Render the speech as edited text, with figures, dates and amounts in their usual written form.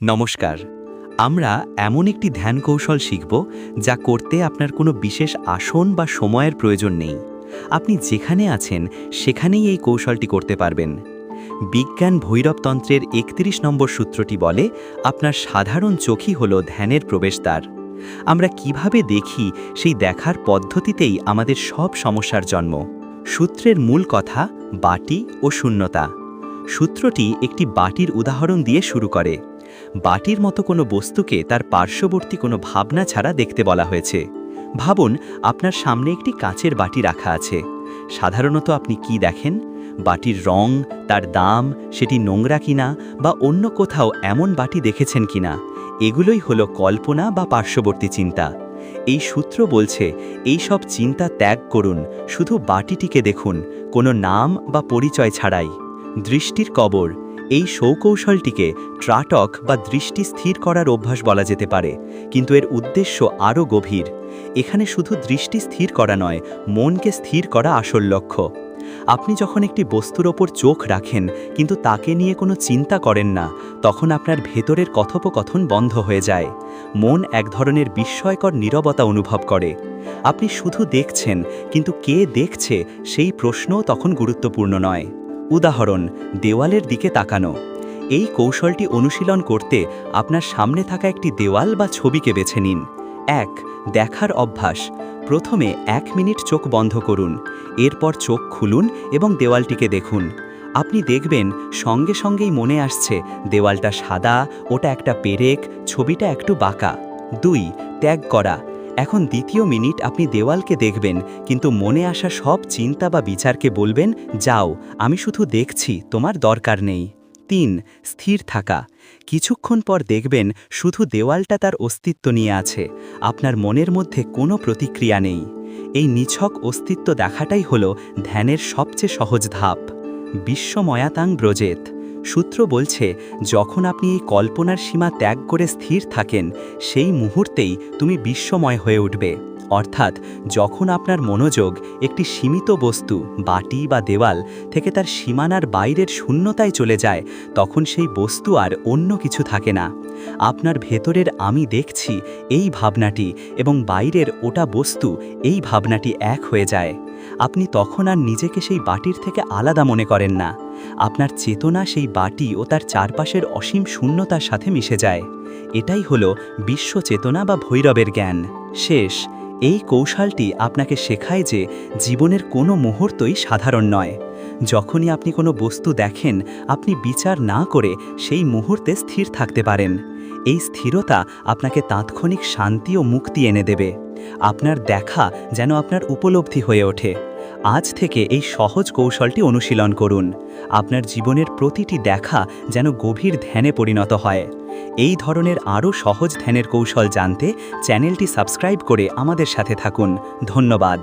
নমস্কার। আমরা এমন একটি ধ্যান কৌশল শিখব যা করতে আপনার কোনো বিশেষ আসন বা সময়ের প্রয়োজন নেই। আপনি যেখানে আছেন সেখানেই এই কৌশলটি করতে পারবেন। বিজ্ঞান ভৈরবতন্ত্রের ৩১ নম্বর সূত্রটি বলে আপনার সাধারণ চোখই হলো ধ্যানের প্রবেশদ্বার। আমরা কিভাবে দেখি সেই দেখার পদ্ধতিতেই আমাদের সব সমস্যার জন্ম। সূত্রের মূল কথা বাটি ও শূন্যতা। সূত্রটি একটি বাটির উদাহরণ দিয়ে শুরু করে। বাটির মতো কোনো বস্তুকে তার পার্শ্ববর্তী কোনো ভাবনা ছাড়া দেখতে বলা হয়েছে। ভাবুন, আপনার সামনে একটি কাচের বাটি রাখা আছে। সাধারণত আপনি কি দেখেন? বাটির রং, তার দাম, সেটি নোংরা কিনা বা অন্য কোথাও এমন বাটি দেখেছেন কিনা, এগুলোই হলো কল্পনা বা পার্শ্ববর্তী চিন্তা। এই সূত্র বলছে এই সব চিন্তা ত্যাগ করুন, শুধু বাটিটিকে দেখুন, কোনো নাম বা পরিচয় ছাড়াই। দৃষ্টির কবর। এই সৌকৌশলটিকে ট্রাটক বা দৃষ্টি স্থির করার অভ্যাস বলা যেতে পারে, কিন্তু এর উদ্দেশ্য আরও গভীর। এখানে শুধু দৃষ্টি স্থির করা নয়, মনকে স্থির করা আসল লক্ষ্য। আপনি যখন একটি বস্তুর ওপর চোখ রাখেন কিন্তু তাকে নিয়ে কোনো চিন্তা করেন না, তখন আপনার ভেতরের কথোপকথন বন্ধ হয়ে যায়। মন এক ধরনের বিস্ময়কর নীরবতা অনুভব করে। আপনি শুধু দেখছেন, কিন্তু কে দেখছে সেই প্রশ্নও তখন গুরুত্বপূর্ণ নয়। উদাহরণ, দেওয়ালের দিকে তাকানো। এই কৌশলটি অনুশীলন করতে আপনার সামনে থাকা একটি দেওয়াল বা ছবিকে বেছে নিন। ১. দেখার অভ্যাস। প্রথমে ১ মিনিট চোখ বন্ধ করুন, এরপর চোখ খুলুন এবং দেওয়ালটিকে দেখুন। আপনি দেখবেন সঙ্গে সঙ্গেই মনে আসছে দেওয়ালটা সাদা, ওটা একটা পেরেক, ছবিটা একটু বাঁকা। ২. ত্যাগ করা। এখন দ্বিতীয় মিনিট আপনি দেওয়ালকে দেখবেন, কিন্তু মনে আসা সব চিন্তা বা বিচারকে বলবেন, যাও, আমি শুধু দেখছি, তোমার দরকার নেই। ৩. স্থির থাকা। কিছুক্ষণ পর দেখবেন শুধু দেওয়ালটা তার অস্তিত্ব নিয়ে আছে, আপনার মনের মধ্যে কোনো প্রতিক্রিয়া নেই। এই নিছক অস্তিত্ব দেখাটাই হলো ধ্যানের সবচেয়ে সহজ ধাপ। বিশ্বময়াতাং ব্রজেত। সূত্র বলছে যখন আপনি এই কল্পনার সীমা ত্যাগ করে স্থির থাকেন, সেই মুহূর্তেই তুমি বিশ্বময় হয়ে উঠবে। অর্থাৎ যখন আপনার মনোযোগ একটি সীমিত বস্তু, বাটি বা দেওয়াল থেকে তার সীমানার বাইরের শূন্যতায় চলে যায়, তখন সেই বস্তু আর অন্য কিছু থাকে না। আপনার ভেতরের আমি দেখছি এই ভাবনাটি এবং বাইরের ওটা বস্তু এই ভাবনাটি এক হয়ে যায়। আপনি তখন আর নিজেকে সেই বাটির থেকে আলাদা মনে করেন না। আপনার চেতনা সেই বাটি ও তার চারপাশের অসীম শূন্যতার সাথে মিশে যায়। এটাই হলো বিশ্ব চেতনা বা ভৈরবের জ্ঞান। শেষ, এই কৌশলটি আপনাকে শেখায় যে জীবনের কোনো মুহূর্তই সাধারণ নয়। যখনই আপনি কোনো বস্তু দেখেন, আপনি বিচার না করে সেই মুহূর্তে স্থির থাকতে পারেন। এই স্থিরতা আপনাকে তাৎক্ষণিক শান্তি ও মুক্তি এনে দেবে। আপনার দেখা যেন আপনার উপলব্ধি হয়ে ওঠে। আজ থেকে এই সহজ কৌশলটি অনুশীলন করুন। আপনার জীবনের প্রতিটি দেখা যেন গভীর ধ্যানে পরিণত হয়। এই ধরনের আরও সহজ ধ্যানের কৌশল জানতে চ্যানেলটি সাবস্ক্রাইব করে আমাদের সাথে থাকুন। ধন্যবাদ।